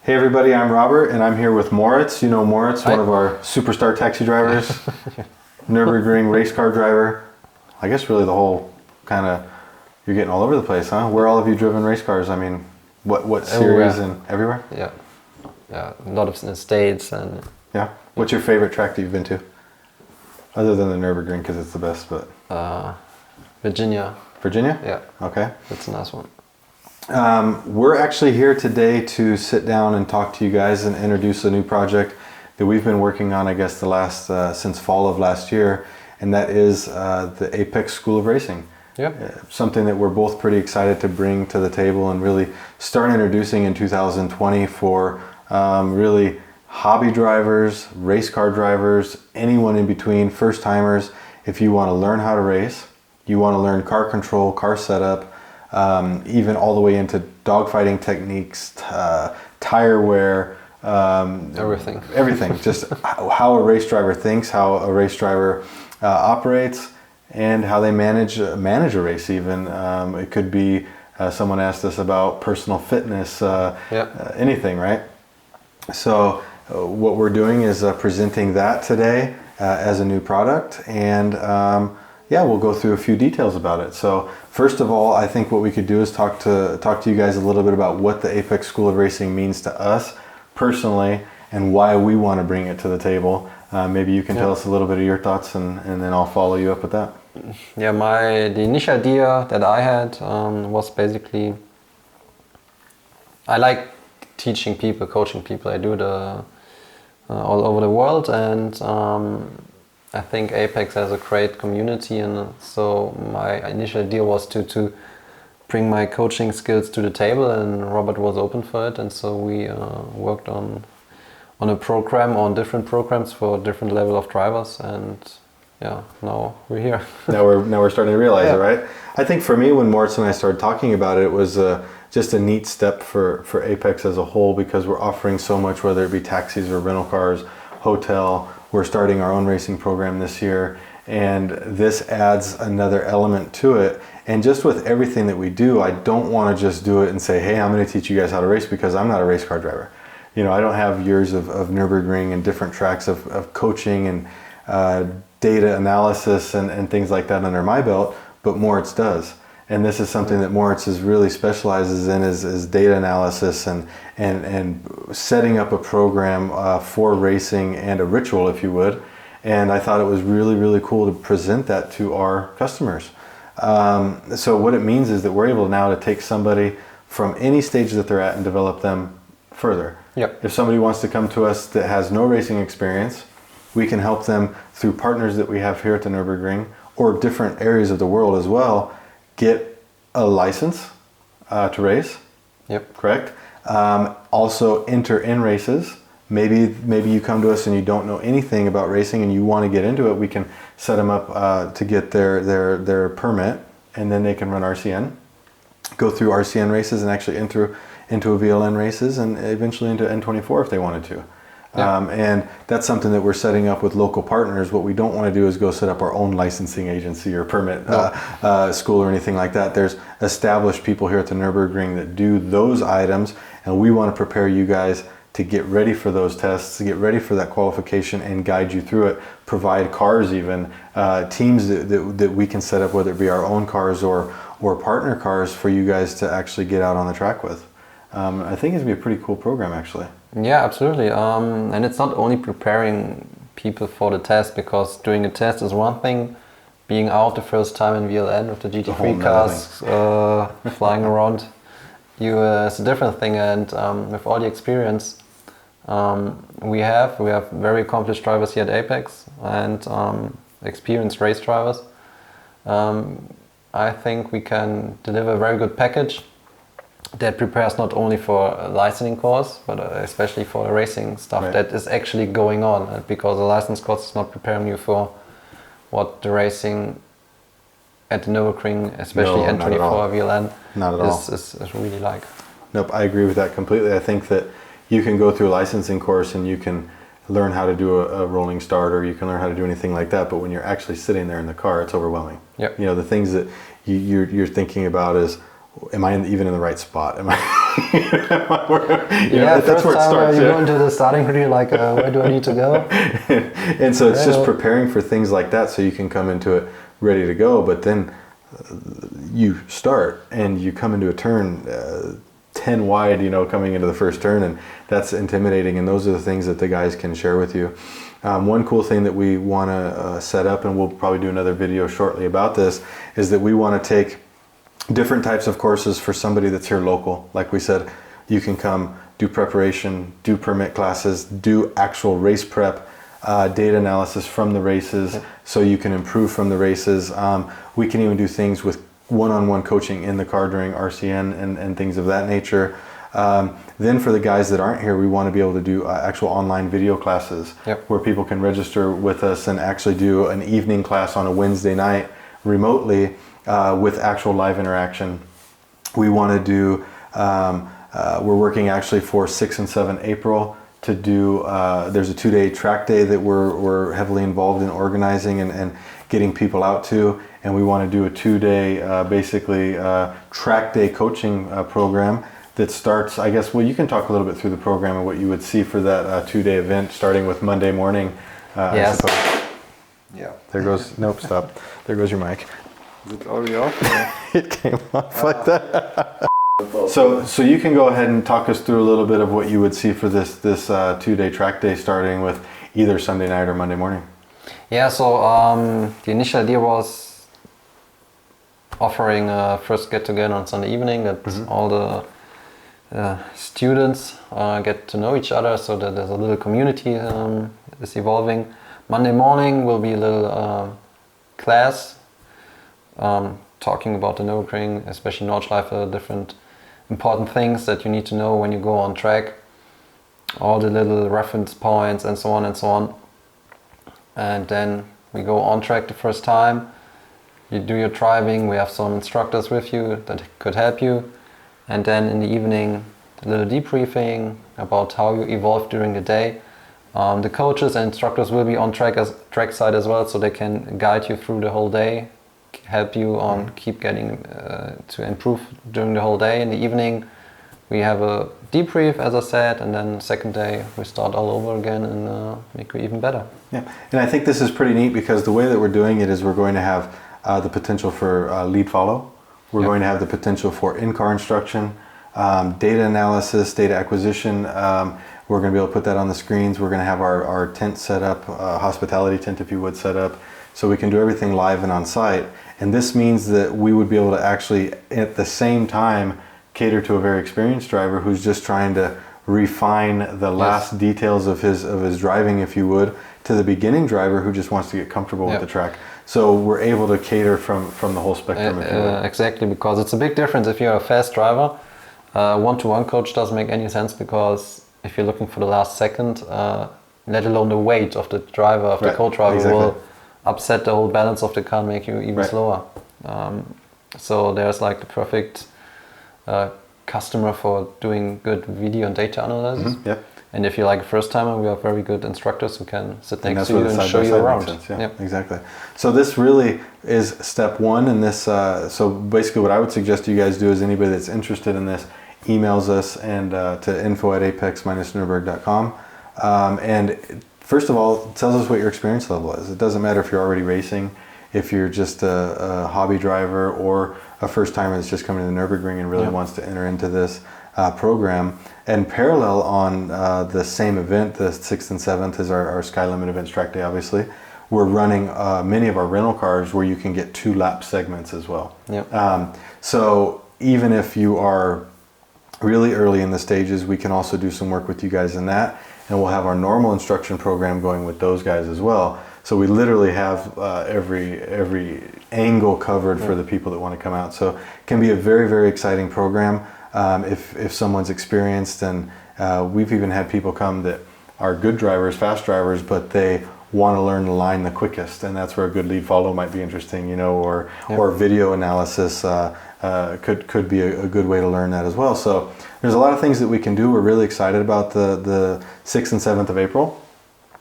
Hey everybody, I'm Robert and I'm here with Moritz. You know Moritz, one of our superstar taxi drivers, Nürburgring race car driver. I guess really the whole kind of, you're getting all over the place, huh? Where all have you driven race cars? I mean, what series and everywhere? Yeah, a lot of in the States and... Yeah? What's your favorite track that you've been to? Other than the Nürburgring because it's the best, but... Virginia. Virginia? Yeah. Okay. That's a nice one. We're actually here today to sit down and talk to you guys and introduce a new project that we've been working on, I guess, the last since fall of last year, and that is the Apex School of Racing. Yeah. Something that we're both pretty excited to bring to the table and really start introducing in 2020 for really hobby drivers, race car drivers, anyone in between, first timers. If you want to learn how to race, you want to learn car control, car setup, even all the way into dogfighting techniques, tire wear, everything. Just how a race driver thinks, how a race driver operates, and how they manage a race. Even it could be someone asked us about personal fitness, anything, right? So what we're doing is presenting that today as a new product, and we'll go through a few details about it. So first of all, I think what we could do is talk to you guys a little bit about what the Apex School of Racing means to us personally and why we want to bring it to the table. Maybe you can tell us a little bit of your thoughts and then I'll follow you up with that. Yeah, the initial idea that I had was basically, I like teaching people, coaching people. I do it all over the world, and I think Apex has a great community, and so my initial idea was to bring my coaching skills to the table, and Robert was open for it, and so we worked on a program, on different programs for different level of drivers, and now we're here. now we're starting to realize it, right? I think for me, when Moritz and I started talking about it, it was just a neat step for Apex as a whole, because we're offering so much, whether it be taxis or rental cars, hotel. We're starting our own racing program this year, and this adds another element to it. And just with everything that we do, I don't want to just do it and say, hey, I'm going to teach you guys how to race, because I'm not a race car driver. You know, I don't have years of Nürburgring and different tracks of coaching and data analysis and things like that under my belt, but Moritz does. And this is something that Moritz really specializes in, is data analysis and setting up a program for racing and a ritual, if you would. And I thought it was really, really cool to present that to our customers. So what it means is that we're able now to take somebody from any stage that they're at and develop them further. Yep. If somebody wants to come to us that has no racing experience, we can help them through partners that we have here at the Nürburgring or different areas of the world as well, get a license to race. Yep. Correct. Also enter in races. Maybe you come to us and you don't know anything about racing and you want to get into it. We can set them up to get their permit, and then they can run RCN, go through RCN races, and actually enter into a VLN races, and eventually into N24 if they wanted to. Yeah. And that's something that we're setting up with local partners. What we don't want to do is go set up our own licensing agency or permit school or anything like that. There's established people here at the Nürburgring that do those items, and we want to prepare you guys to get ready for those tests, to get ready for that qualification and guide you through it, provide cars even, teams that we can set up, whether it be our own cars or partner cars for you guys to actually get out on the track with. I think it's going to be a pretty cool program, actually. Yeah, absolutely. And it's not only preparing people for the test, because doing a test is one thing. Being out the first time in VLN with the GT3 cars flying around, it's a different thing. And with all the experience we have very accomplished drivers here at Apex and experienced race drivers. I think we can deliver a very good package that prepares not only for a licensing course, but especially for the racing stuff that is actually going on. Because the license course is not preparing you for what the racing at the Nürburgring, especially N24 VLN, is really like. Nope, I agree with that completely. I think that you can go through a licensing course and you can learn how to do a rolling start, or you can learn how to do anything like that, but when you're actually sitting there in the car, it's overwhelming. Yep. You know, the things that you're thinking about is, am I even in the right spot? Am I That's where it starts. You go into the starting grid, like, where do I need to go? And so it's just preparing for things like that, so you can come into it ready to go. But then you start and you come into a turn 10 wide, coming into the first turn, and that's intimidating. And those are the things that the guys can share with you. One cool thing that we want to set up, and we'll probably do another video shortly about this, is that we want to take different types of courses for somebody that's here local. Like we said, you can come do preparation, do permit classes, do actual race prep, data analysis from the races, so you can improve from the races. We can even do things with one-on-one coaching in the car during RCN and things of that nature. Then for the guys that aren't here, we want to be able to do actual online video classes where people can register with us and actually do an evening class on a Wednesday night remotely with actual live interaction. We want to do, we're working actually for 6 and 7 April to do, there's a 2-day track day that we're heavily involved in organizing and getting people out to. And we want to do a 2-day track day coaching program that starts, I guess, well, you can talk a little bit through the program and what you would see for that 2-day event, starting with Monday morning. Yes. Yeah, there goes, nope, stop. There goes your mic. Is it already off? It came off like that. So you can go ahead and talk us through a little bit of what you would see for this 2-day track day, starting with either Sunday night or Monday morning. Yeah, so the initial idea was offering a first get-together on Sunday evening that all the students get to know each other, so that there's a little community is evolving. Monday morning will be a little class talking about the Nürburgring, especially Nordschleife, different important things that you need to know when you go on track, all the little reference points and so on and so on. And then we go on track the first time, you do your driving, we have some instructors with you that could help you, and then in the evening a little debriefing about how you evolved during the day. The coaches and instructors will be on track side as well, so they can guide you through the whole day, help you on keep getting to improve during the whole day. In the evening we have a debrief, as I said, and then second day we start all over again and make it even better. Yeah, and I think this is pretty neat because the way that we're doing it is we're going to have the potential for lead follow. We're going to have the potential for in-car instruction, data analysis, data acquisition. We're going to be able to put that on the screens. We're going to have our tent set up, hospitality tent if you would, set up, so we can do everything live and on site. And this means that we would be able to actually at the same time cater to a very experienced driver who's just trying to refine the last details of his driving, if you would, to the beginning driver who just wants to get comfortable with the track. So we're able to cater from the whole spectrum, if you would. Exactly, because it's a big difference if you're a fast driver. One-to-one coach doesn't make any sense, because if you're looking for the last second, let alone the weight of the driver, of the co-driver, will upset the whole balance of the car and make you even slower. So there's like the perfect customer for doing good video and data analysis. And if you're like a first timer, we have very good instructors who can sit next to you and show you around. Exactly. So this really is step one in this. So basically what I would suggest you guys do is anybody that's interested in this emails us and to info@apex-nurburg.com. And first of all, it tells us what your experience level is. It doesn't matter if you're already racing, if you're just a hobby driver, or a first timer that's just coming to the Nürburgring and really wants to enter into this program. And parallel on the same event, the 6th and 7th is our Sky Limit Events track day, obviously. We're running many of our rental cars where you can get 2 lap segments as well. So even if you are really early in the stages, we can also do some work with you guys in that. And we'll have our normal instruction program going with those guys as well. So we literally have every angle covered for the people that want to come out. So it can be a very, very exciting program if someone's experienced. And we've even had people come that are good drivers, fast drivers, but they want to learn the line the quickest. And that's where a good lead follow might be interesting, or video analysis could be a good way to learn that as well. So there's a lot of things that we can do. We're really excited about the 6th and 7th of April.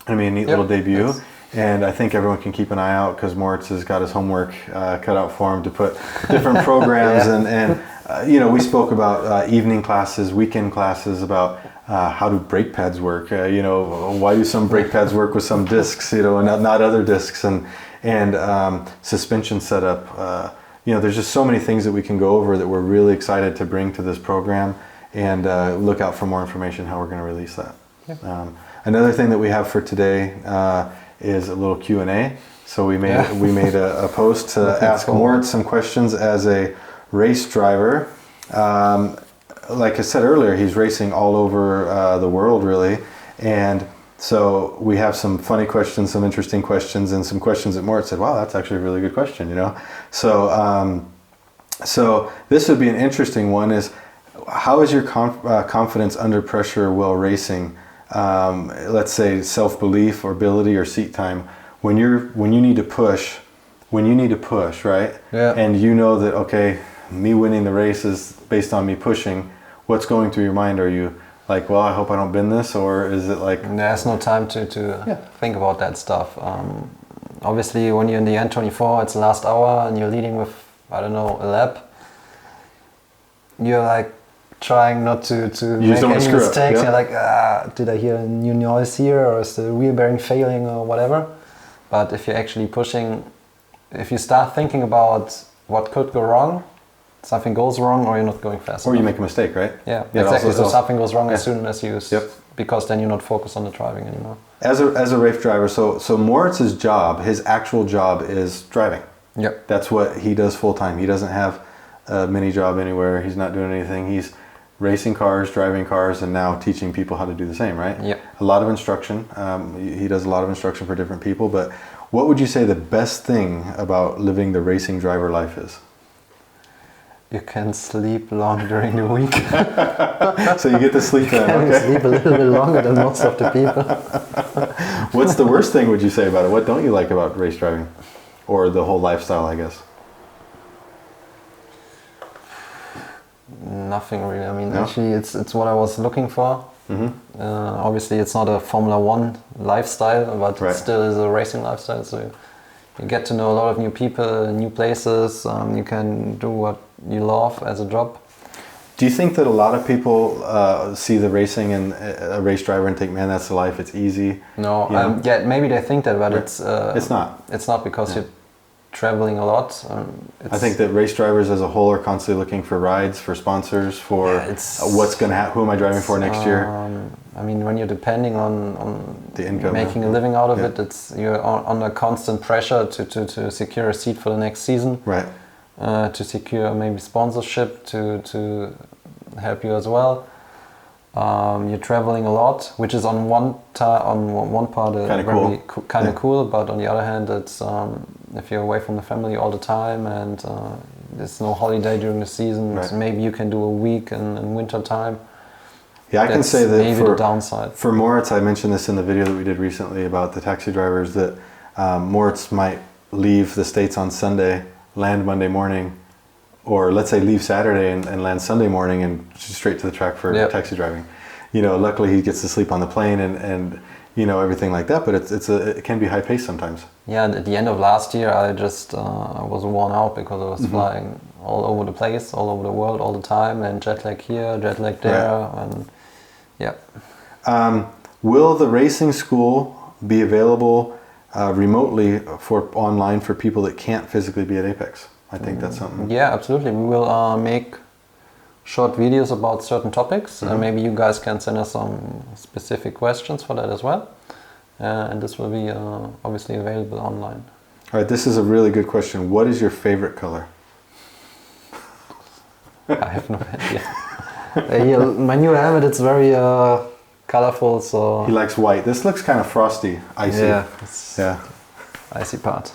I mean, a neat little debut. And I think everyone can keep an eye out, because Moritz has got his homework cut out for him to put different programs and we spoke about evening classes, weekend classes, about how do brake pads work. Why do some brake pads work with some discs, and not other discs, and suspension setup. There's just so many things that we can go over that we're really excited to bring to this program, and look out for more information how we're going to release that. Yeah. Another thing that we have for today is a little Q&A. So we made a post to ask Moritz some questions as a race driver. Like I said earlier, he's racing all over the world, really, and so we have some funny questions, some interesting questions, and some questions that Moritz said, wow, that's actually a really good question, So this would be an interesting one, is how is your confidence under pressure while racing? Let's say self-belief or ability or seat time, when you need to push, right? Yeah. And you know that, okay, me winning the race is based on me pushing. What's going through your mind? Are you like, well, I hope I don't bend this, or is it like... There's no time to think about that stuff. Obviously, when you're in the N24, it's the last hour and you're leading with, I don't know, a lap. You're like trying not to make any mistakes. You're like, did I hear a new noise here, or is the wheel bearing failing, or whatever? But if you're actually pushing, if you start thinking about what could go wrong, something goes wrong, or you're not going fast enough. You make a mistake, right? Yeah, exactly. So something goes wrong as soon as you, because then you're not focused on the driving anymore. As a race driver, so Moritz's job, his actual job is driving. Yep. That's what he does full time. He doesn't have a mini job anywhere. He's not doing anything. He's racing cars, driving cars, and now teaching people how to do the same, right? Yep. A lot of instruction. He does a lot of instruction for different people, but what would you say the best thing about living the racing driver life is? You can sleep long during the week. So you get to sleep then, okay? You sleep a little bit longer than most of the people. What's the worst thing, would you say, about it? What don't you like about race driving? Or the whole lifestyle, I guess? Nothing really. I mean, No? Actually, it's what I was looking for. Mm-hmm. Obviously, it's not a Formula One lifestyle, but Right. it still is a racing lifestyle. So you get to know a lot of new people, new places. You can do what you love as a job. Do you think that a lot of people see the racing and a race driver and think, man, that's the life, it's easy? No, Yeah. maybe they think that, but Right. it's not. It's not, because you're traveling a lot. I think that race drivers as a whole are constantly looking for rides, for sponsors, for what's going to happen, who am I driving for next year? I mean, when you're depending on The income, making a living out of it, you're under constant pressure to secure a seat for the next season. Right. To secure maybe sponsorship to help you as well. You're traveling a lot, which is on one part kind of cool, but on the other hand, it's if you're away from the family all the time and there's no holiday during the season, so maybe you can do a week in winter time. Yeah, I can say that maybe the downside. For Moritz, I mentioned this in the video that we did recently about the taxi drivers, that Moritz might leave the States on Sunday, land Monday morning, or let's say leave Saturday and land Sunday morning and straight to the track for taxi driving. Luckily he gets to sleep on the plane and everything like that, but it can be high pace sometimes. Yeah, at the end of last year I just was worn out because I was flying all over the place, all over the world, all the time, and jet lag here, jet lag there, and will the racing school be available remotely online for people that can't physically be at Apex? I think that's something. Yeah, absolutely. We will make short videos about certain topics, and maybe you guys can send us some specific questions for that as well. And this will be obviously available online. All right, this is a really good question. What is your favorite color? I have no idea. My new helmet, it's very colorful, so... He likes white. This looks kind of frosty, icy. Yeah. Icy part.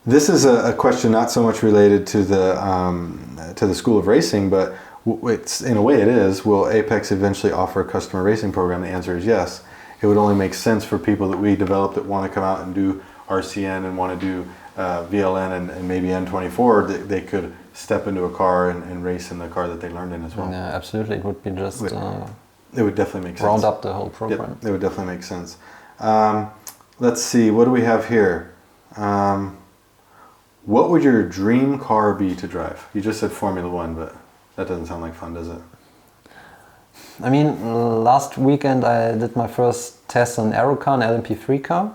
This is a question not so much related to the School of Racing, but it's, in a way it is. Will Apex eventually offer a customer racing program? The answer is yes. It would only make sense for people that we develop that want to come out and do RCN and want to do VLN and maybe N24. They could step into a car and race in the car that they learned in as well. Yeah, absolutely. It would be just... it would definitely make sense. Round up the whole program. Yep, it would definitely make sense. Let's see, what do we have here? What would your dream car be to drive? You just said Formula One, but that doesn't sound like fun, does it? I mean, last weekend I did my first test on an aero car, an LMP3 car.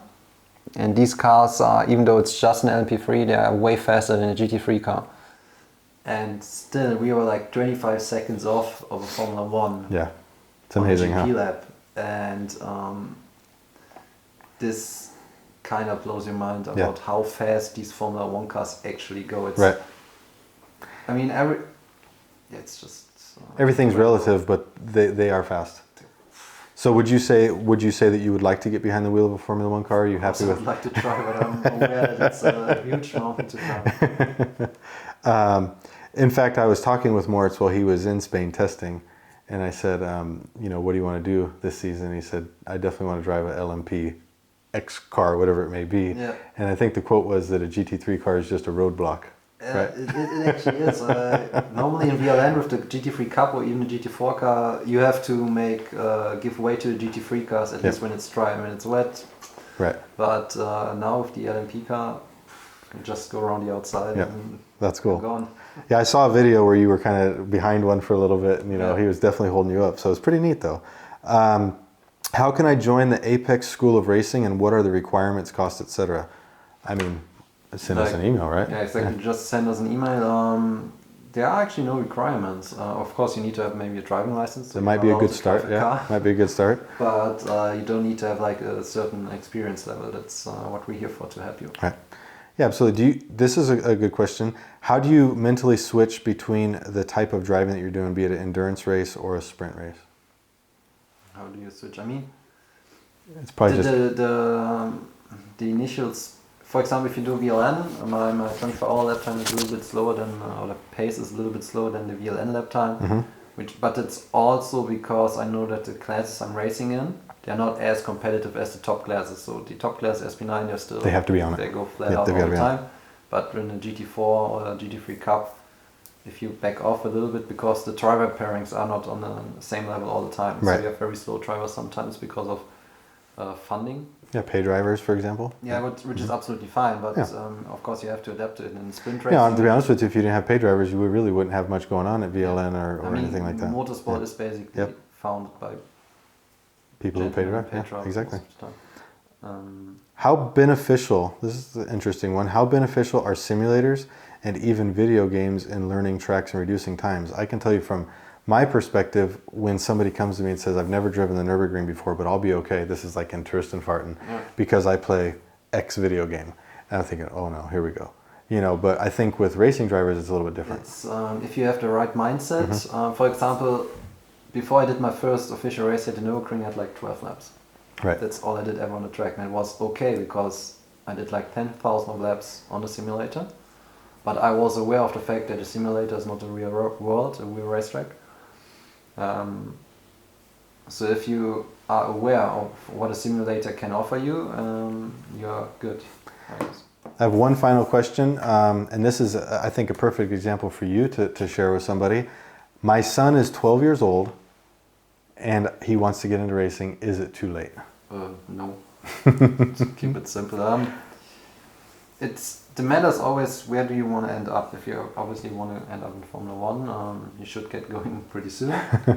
And these cars are, even though it's just an LMP3, they are way faster than a GT3 car. And still, we were like 25 seconds off of a Formula One. Yeah, it's amazing, on a GP huh? lap. And this kind of blows your mind about how fast these Formula One cars actually go. It's, Right. I mean, it's just... Everything's relative, but they are fast. So would you say that you would like to get behind the wheel of a Formula One car? Are you happy with? I'd like to try, but I'm aware that it's a huge mountain to climb. In fact, I was talking with Moritz while he was in Spain testing, and I said, what do you want to do this season? He said, I definitely want to drive a LMP X car, whatever it may be. Yeah. And I think the quote was that a GT3 car is just a roadblock. Right. It actually is. Normally in VLN with the GT3 Cup or even the GT4 car, you have to give way to the GT3 cars at least when it's dry. I mean, it's wet. Right. But now with the LMP car, you can just go around the outside. Yeah, and that's cool. Go on. Yeah, I saw a video where you were kind of behind one for a little bit, and he was definitely holding you up. So it's pretty neat, though. How can I join the Apex School of Racing, and what are the requirements, costs, etc.? I mean, send us an email, right? Yeah, exactly. Yeah. Just send us an email. There are actually no requirements. Of course, you need to have maybe a driving license. That might be a good start. Yeah, might be a good start. But you don't need to have like a certain experience level. That's what we're here for, to help you. Right. Yeah, absolutely. This is a good question. How do you mentally switch between the type of driving that you're doing, be it an endurance race or a sprint race? How do you switch? I mean, it's probably the initials. For example, if you do VLN, my 24-hour lap time is a little bit slower than, or the pace is a little bit slower than the VLN lap time. But it's also because I know that the classes I'm racing in, they're not as competitive as the top classes. So the top class SP9, they have to be on it. They go flat out all the time. But in the GT4 or the GT3 Cup, if you back off a little bit, because the driver pairings are not on the same level all the time. Right. So you have very slow drivers sometimes because of funding. Yeah, pay drivers, for example. Yeah, which is absolutely fine, but of course you have to adapt to it in sprint racing. Yeah, to be honest with you, if you didn't have pay drivers, you really wouldn't have much going on at VLN or anything like that. Motorsport is basically founded by people who pay drivers. Yeah, exactly. How beneficial, this is the interesting one, how beneficial are simulators and even video games in learning tracks and reducing times? I can tell you from my perspective, when somebody comes to me and says, I've never driven the Nürburgring before, but I'll be okay. This is like in Touristenfahrten because I play X video game. And I'm thinking, oh no, here we go. But I think with racing drivers, it's a little bit different. It's, if you have the right mindset. For example, before I did my first official race at the Nürburgring, I had like 12 laps. Right. That's all I did ever on the track. And it was okay because I did like 10,000 laps on the simulator. But I was aware of the fact that the simulator is not a real world, a real racetrack. So if you are aware of what a simulator can offer you, you're good, I guess. I have one final question, and this is, I think, a perfect example for you to share with somebody. My son is 12 years old, and he wants to get into racing. Is it too late? No. To keep it simple. The matter is always, where do you want to end up? If you obviously want to end up in Formula One, you should get going pretty soon.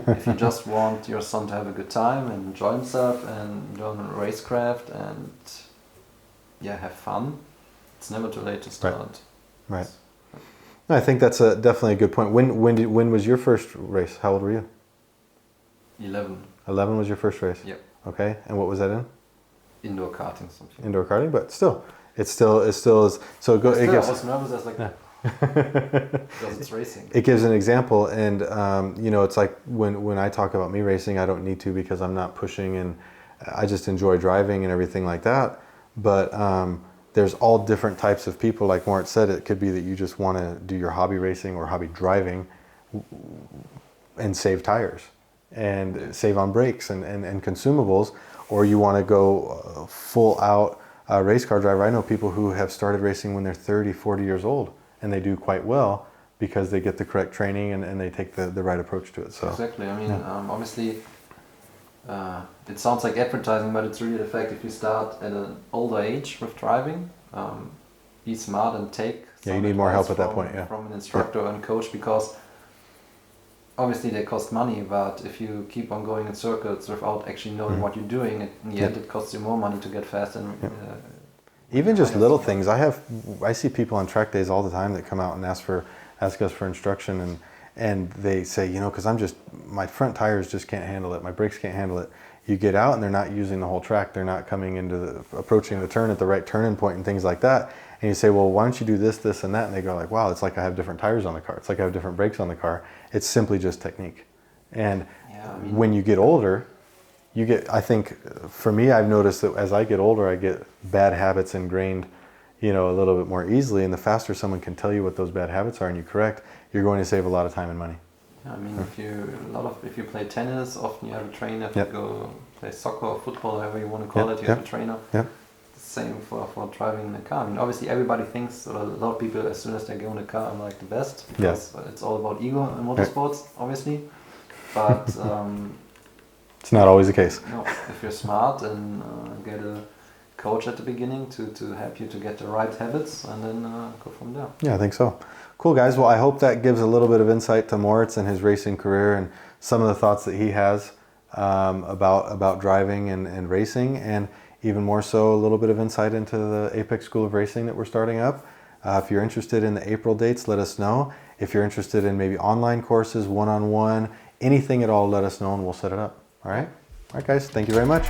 If you just want your son to have a good time and enjoy himself and learn racecraft and have fun, it's never too late to start. Right. No, I think that's definitely a good point. When was your first race? How old were you? 11. 11 was your first race? Yep. Okay, and what was that in? Indoor karting, something. Indoor karting, but still. It still is. So it gives. I was nervous. I was like, because it's racing. It gives an example, and it's like when I talk about me racing, I don't need to because I'm not pushing, and I just enjoy driving and everything like that. But there's all different types of people. Like Moritz said, it could be that you just want to do your hobby racing or hobby driving, and save tires, and save on brakes and consumables, or you want to go full out. Race car driver. I know people who have started racing when they're 30, 40 years old, and they do quite well because they get the correct training and they take the right approach to it. So exactly. I mean, obviously, it sounds like advertising, but it's really the fact if you start at an older age with driving, be smart and take Yeah, some you need more help advice at that point, yeah. from an instructor and coach, because obviously they cost money, but if you keep on going in circles without actually knowing what you're doing, in the end it costs you more money to get fast. And even just little things. I see people on track days all the time that come out and ask us for instruction, and they say, you know, because my front tires just can't handle it, my brakes can't handle it. You get out and they're not using the whole track, they're not coming approaching the turn at the right turning point and things like that. And you say, well, why don't you do this, this, and that? And they go like, wow, it's like I have different tires on the car. It's like I have different brakes on the car. It's simply just technique. And when you get older, I think for me, I've noticed that as I get older, I get bad habits ingrained, you know, a little bit more easily. And the faster someone can tell you what those bad habits are and you correct, you're going to save a lot of time and money. I mean, if you play tennis, often you have a trainer. If you go play soccer or football, however you want to call it, you have a trainer. Same for driving the car. I mean, obviously everybody thinks, or a lot of people, as soon as they go in the car, I'm like the best, because it's all about ego in motorsports, obviously. But it's not always the case. No, if you're smart and get a coach at the beginning to help you to get the right habits, and then go from there. Yeah, I think so. Cool, guys. Well, I hope that gives a little bit of insight to Moritz and his racing career and some of the thoughts that he has about driving and racing, and even more so a little bit of insight into the Apex School of Racing that we're starting up. If you're interested in the April dates, let us know. If you're interested in maybe online courses, one-on-one, anything at all, let us know and we'll set it up. All right? All right, guys. Thank you very much.